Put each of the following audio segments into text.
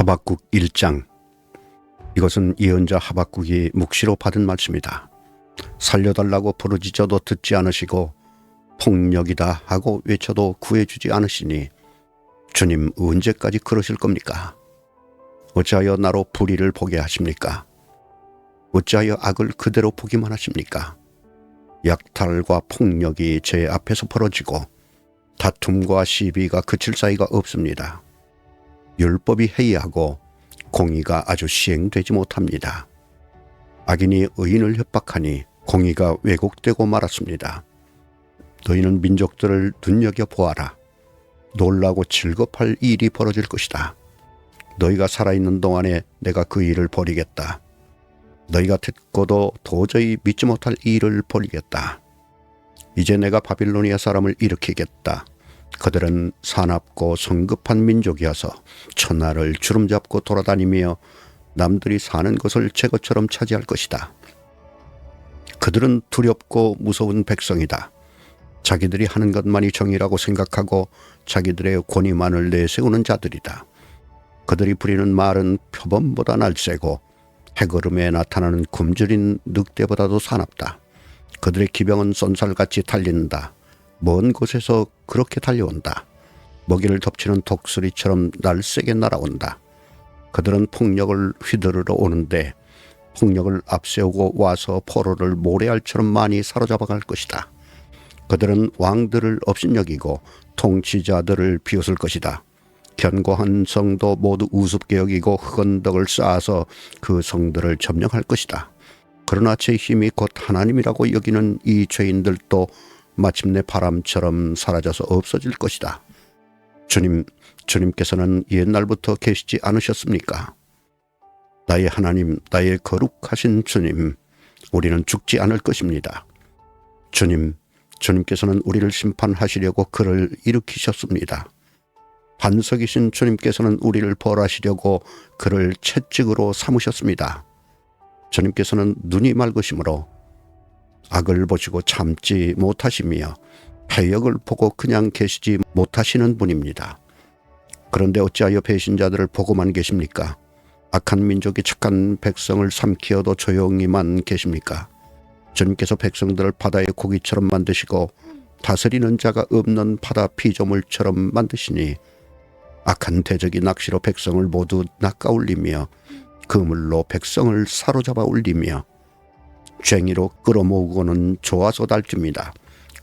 하박국 1장. 이것은 예언자 하박국이 묵시로 받은 말씀이다. 살려달라고 부르짖어도 듣지 않으시고 폭력이다 하고 외쳐도 구해주지 않으시니 주님 언제까지 그러실 겁니까? 어찌하여 나로 불의를 보게 하십니까? 어찌하여 악을 그대로 보기만 하십니까? 약탈과 폭력이 제 앞에서 벌어지고 다툼과 시비가 그칠 사이가 없습니다. 율법이 해이하고 공의가 아주 시행되지 못합니다. 악인이 의인을 협박하니 공의가 왜곡되고 말았습니다. 너희는 민족들을 눈여겨보아라. 놀라고 즐겁할 일이 벌어질 것이다. 너희가 살아있는 동안에 내가 그 일을 벌이겠다. 너희가 듣고도 도저히 믿지 못할 일을 벌이겠다. 이제 내가 바빌로니아 사람을 일으키겠다. 그들은 사납고 성급한 민족이어서 천하를 주름잡고 돌아다니며 남들이 사는 것을 제 것처럼 차지할 것이다. 그들은 두렵고 무서운 백성이다. 자기들이 하는 것만이 정의라고 생각하고 자기들의 권위만을 내세우는 자들이다. 그들이 부리는 말은 표범보다 날쌔고 해걸음에 나타나는 굶주린 늑대보다도 사납다. 그들의 기병은 쏜살같이 달린다. 먼 곳에서 그렇게 달려온다. 먹이를 덮치는 독수리처럼 날쌔게 날아온다. 그들은 폭력을 휘두르러 오는데 폭력을 앞세우고 와서 포로를 모래알처럼 많이 사로잡아 갈 것이다. 그들은 왕들을 업신여기고 통치자들을 비웃을 것이다. 견고한 성도 모두 우습게 여기고 흑은 덕을 쌓아서 그 성들을 점령할 것이다. 그러나 제 힘이 곧 하나님이라고 여기는 이 죄인들도 마침내 바람처럼 사라져서 없어질 것이다. 주님께서는 옛날부터 계시지 않으셨습니까? 나의 하나님, 나의 거룩하신 주님, 우리는 죽지 않을 것입니다. 주님께서는 우리를 심판하시려고 그를 일으키셨습니다. 반석이신 주님께서는 우리를 벌하시려고 그를 채찍으로 삼으셨습니다. 주님께서는 눈이 맑으심으로 악을 보시고 참지 못하시며 패역을 보고 그냥 계시지 못하시는 분입니다. 그런데 어찌하여 배신자들을 보고만 계십니까? 악한 민족이 착한 백성을 삼키어도 조용히만 계십니까? 주님께서 백성들을 바다의 고기처럼 만드시고 다스리는 자가 없는 바다 피조물처럼 만드시니 악한 대적이 낚시로 백성을 모두 낚아올리며 그물로 백성을 사로잡아 올리며 쟁이로 끌어모으고는 좋아서 달줍니다.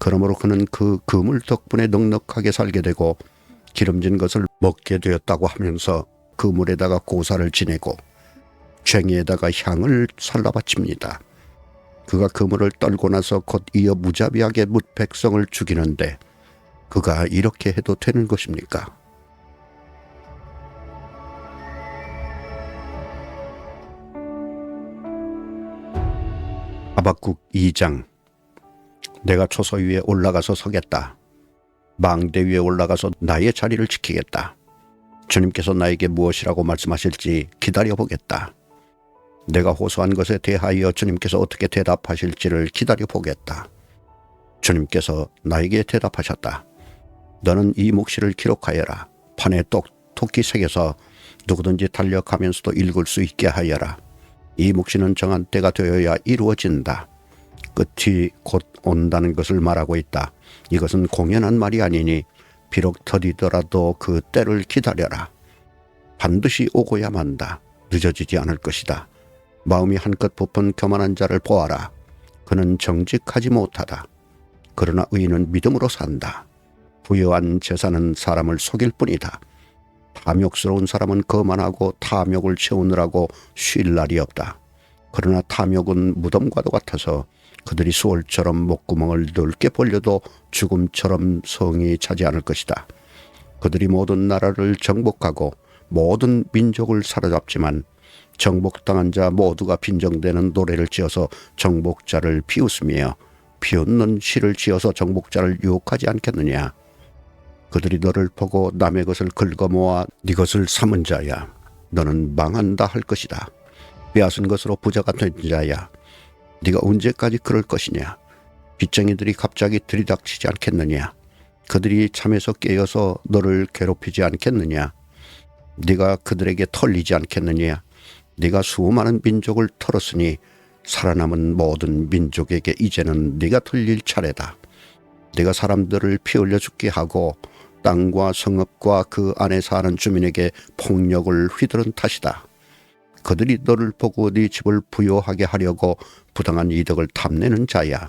그러므로 그는 그 그물 덕분에 넉넉하게 살게 되고 기름진 것을 먹게 되었다고 하면서 그물에다가 고사를 지내고 쟁이에다가 향을 살라바칩니다. 그가 그물을 떨고 나서 곧 이어 무자비하게 뭇 백성을 죽이는데 그가 이렇게 해도 되는 것입니까? 하박국 2장. 내가 초소 위에 올라가서 서겠다. 망대 위에 올라가서 나의 자리를 지키겠다. 주님께서 나에게 무엇이라고 말씀하실지 기다려보겠다. 내가 호소한 것에 대하여 주님께서 어떻게 대답하실지를 기다려보겠다. 주님께서 나에게 대답하셨다. 너는 이 묵시를 기록하여라. 판에 똑똑히 새겨서 누구든지 달려가면서도 읽을 수 있게 하여라. 이 묵시는 정한 때가 되어야 이루어진다. 끝이 곧 온다는 것을 말하고 있다. 이것은 공연한 말이 아니니 비록 더디더라도 그 때를 기다려라. 반드시 오고야 만다. 늦어지지 않을 것이다. 마음이 한껏 부푼 교만한 자를 보아라. 그는 정직하지 못하다. 그러나 의인은 믿음으로 산다. 부유한 재산은 사람을 속일 뿐이다. 탐욕스러운 사람은 거만하고 탐욕을 채우느라고 쉴 날이 없다. 그러나 탐욕은 무덤과도 같아서 그들이 수월처럼 목구멍을 넓게 벌려도 죽음처럼 성이 차지 않을 것이다. 그들이 모든 나라를 정복하고 모든 민족을 사로잡지만 정복당한 자 모두가 빈정대는 노래를 지어서 정복자를 비웃으며 비웃는 시를 지어서 정복자를 유혹하지 않겠느냐. 그들이 너를 보고 남의 것을 긁어모아 네 것을 삼은 자야. 너는 망한다 할 것이다. 빼앗은 것으로 부자가 된 자야. 네가 언제까지 그럴 것이냐. 빚쟁이들이 갑자기 들이닥치지 않겠느냐. 그들이 잠에서 깨어서 너를 괴롭히지 않겠느냐. 네가 그들에게 털리지 않겠느냐. 네가 수많은 민족을 털었으니 살아남은 모든 민족에게 이제는 네가 털릴 차례다. 네가 사람들을 피 흘려 죽게 하고 땅과 성읍과 그 안에 사는 주민에게 폭력을 휘두른 탓이다. 그들이 너를 보고 네 집을 부요하게 하려고 부당한 이득을 탐내는 자야.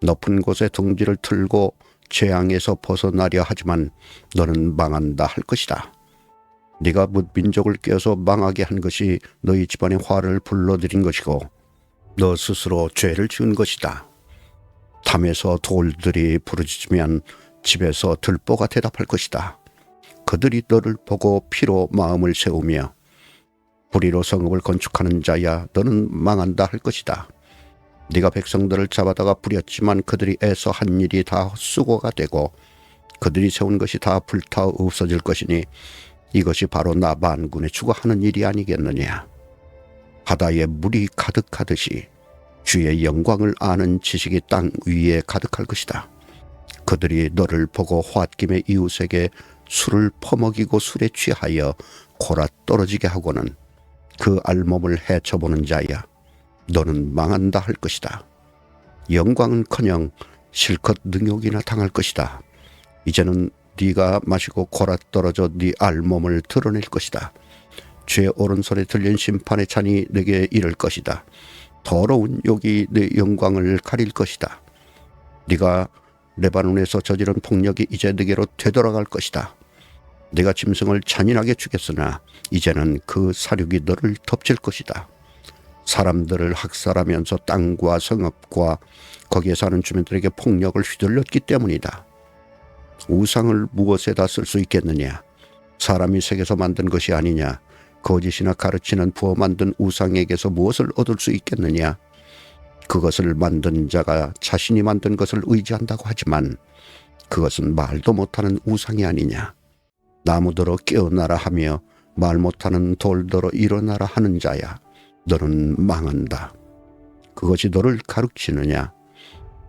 높은 곳에 둥지를 틀고 재앙에서 벗어나려 하지만 너는 망한다 할 것이다. 네가 민족을 깨어서 망하게 한 것이 너희 집안의 화를 불러들인 것이고 너 스스로 죄를 지은 것이다. 담에서 돌들이 부르짖으면 집에서 들보가 대답할 것이다. 그들이 너를 보고 피로 마음을 세우며 불의로 성읍을 건축하는 자야 너는 망한다 할 것이다. 네가 백성들을 잡아다가 부렸지만 그들이 애써 한 일이 다 헛수고가 되고 그들이 세운 것이 다 불타 없어질 것이니 이것이 바로 나 만군의 주가 하는 일이 아니겠느냐. 바다에 물이 가득하듯이 주의 영광을 아는 지식이 땅 위에 가득할 것이다. 그들이 너를 보고 홧김에 이웃에게 술을 퍼먹이고 술에 취하여 골아 떨어지게 하고는 그 알몸을 헤쳐보는 자야. 너는 망한다 할 것이다. 영광은커녕 실컷 능욕이나 당할 것이다. 이제는 네가 마시고 골아 떨어져 네 알몸을 드러낼 것이다. 죄 오른손에 들린 심판의 잔이 네게 이를 것이다. 더러운 욕이 네 영광을 가릴 것이다. 네가 레바논에서 저지른 폭력이 이제 네게로 되돌아갈 것이다. 네가 짐승을 잔인하게 죽였으나 이제는 그 사륙이 너를 덮칠 것이다. 사람들을 학살하면서 땅과 성읍과 거기에 사는 주민들에게 폭력을 휘둘렀기 때문이다. 우상을 무엇에다 쓸 수 있겠느냐. 사람이 새겨서 만든 것이 아니냐. 거짓이나 가르치는 부어 만든 우상에게서 무엇을 얻을 수 있겠느냐. 그것을 만든 자가 자신이 만든 것을 의지한다고 하지만 그것은 말도 못하는 우상이 아니냐. 나무더러 깨어나라 하며 말 못하는 돌더러 일어나라 하는 자야. 너는 망한다. 그것이 너를 가르치느냐.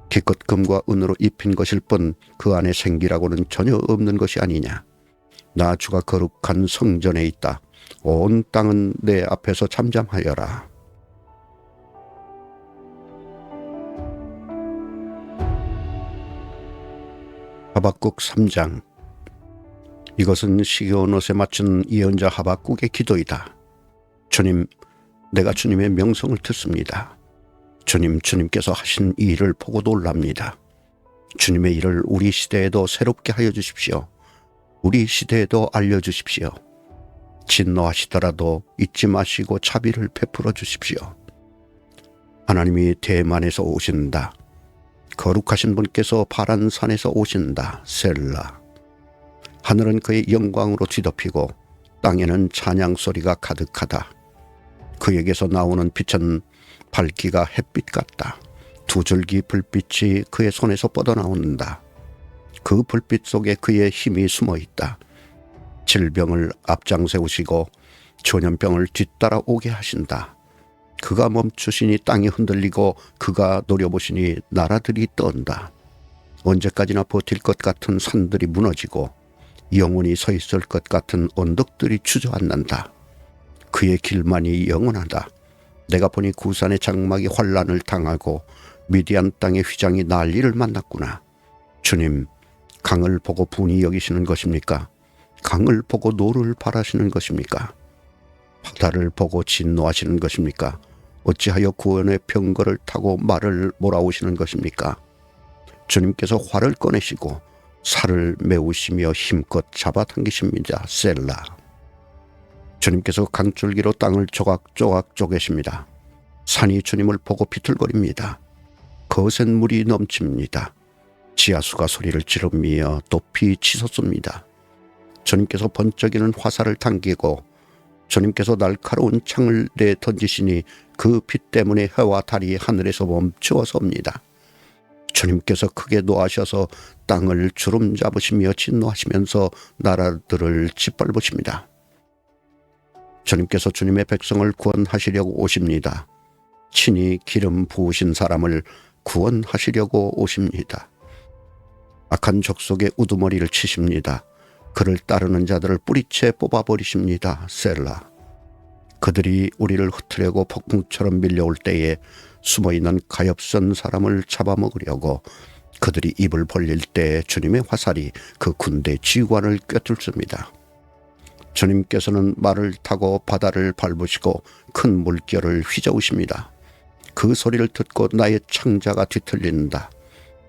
기껏 금과 은으로 입힌 것일 뿐 그 안에 생기라고는 전혀 없는 것이 아니냐. 나 주가 거룩한 성전에 있다. 온 땅은 내 앞에서 잠잠하여라. 하박국 3장. 이것은 시겨운 옷에 맞춘 예언자 하박국의 기도이다. 주님, 내가 주님의 명성을 듣습니다. 주님께서 하신 이 일을 보고 놀랍니다. 주님의 일을 우리 시대에도 새롭게 하여 주십시오. 우리 시대에도 알려주십시오. 진노하시더라도 잊지 마시고 자비를 베풀어 주십시오. 하나님이 대만에서 오신다. 거룩하신 분께서 파란 산에서 오신다. 셀라. 하늘은 그의 영광으로 뒤덮이고 땅에는 찬양 소리가 가득하다. 그에게서 나오는 빛은 밝기가 햇빛 같다. 두 줄기 불빛이 그의 손에서 뻗어나온다. 그 불빛 속에 그의 힘이 숨어 있다. 질병을 앞장세우시고 전염병을 뒤따라 오게 하신다. 그가 멈추시니 땅이 흔들리고 그가 노려보시니 나라들이 떤다. 언제까지나 버틸 것 같은 산들이 무너지고 영원히 서 있을 것 같은 언덕들이 주저앉는다. 그의 길만이 영원하다. 내가 보니 구산의 장막이 환란을 당하고 미디안 땅의 휘장이 난리를 만났구나. 주님, 강을 보고 분이 여기시는 것입니까? 강을 보고 노를 바라시는 것입니까? 바다를 보고 진노하시는 것입니까? 어찌하여 구원의 병거를 타고 말을 몰아오시는 것입니까? 주님께서 활을 꺼내시고 살을 메우시며 힘껏 잡아당기십니다. 셀라. 주님께서 강줄기로 땅을 조각조각 쪼개십니다. 산이 주님을 보고 비틀거립니다. 거센 물이 넘칩니다. 지하수가 소리를 지르며 높이 치솟습니다. 주님께서 번쩍이는 화살을 당기고 주님께서 날카로운 창을 내던지시니 그 빛 때문에 해와 달이 하늘에서 멈추어 섭니다. 주님께서 크게 노하셔서 땅을 주름 잡으시며 진노하시면서 나라들을 짓밟으십니다. 주님께서 주님의 백성을 구원하시려고 오십니다. 친히 기름 부으신 사람을 구원하시려고 오십니다. 악한 족속의 우두머리를 치십니다. 그를 따르는 자들을 뿌리채 뽑아버리십니다. 셀라. 그들이 우리를 흩으려고 폭풍처럼 밀려올 때에 숨어있는 가엾은 사람을 잡아먹으려고 그들이 입을 벌릴 때 주님의 화살이 그 군대 지휘관을 꿰뚫습니다. 주님께서는 말을 타고 바다를 밟으시고 큰 물결을 휘저으십니다. 그 소리를 듣고 나의 창자가 뒤틀린다.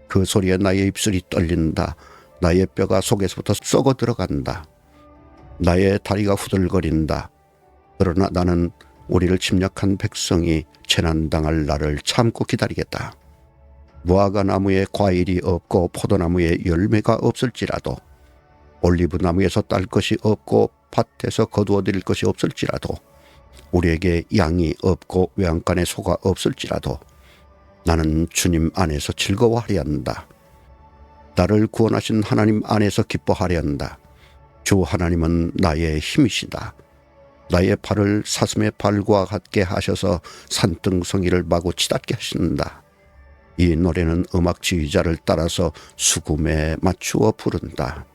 그 소리에 나의 입술이 떨린다. 나의 뼈가 속에서부터 썩어 들어간다. 나의 다리가 후들거린다. 그러나 나는 우리를 침략한 백성이 재난당할 날을 참고 기다리겠다. 무화과 나무에 과일이 없고 포도나무에 열매가 없을지라도, 올리브 나무에서 딸 것이 없고 밭에서 거두어들일 것이 없을지라도, 우리에게 양이 없고 외양간에 소가 없을지라도 나는 주님 안에서 즐거워하려 한다. 나를 구원하신 하나님 안에서 기뻐하려 한다. 주 하나님은 나의 힘이시다. 나의 발을 사슴의 발과 같게 하셔서 산등성이를 마구 치닫게 하신다. 이 노래는 음악 지휘자를 따라서 수금에 맞추어 부른다.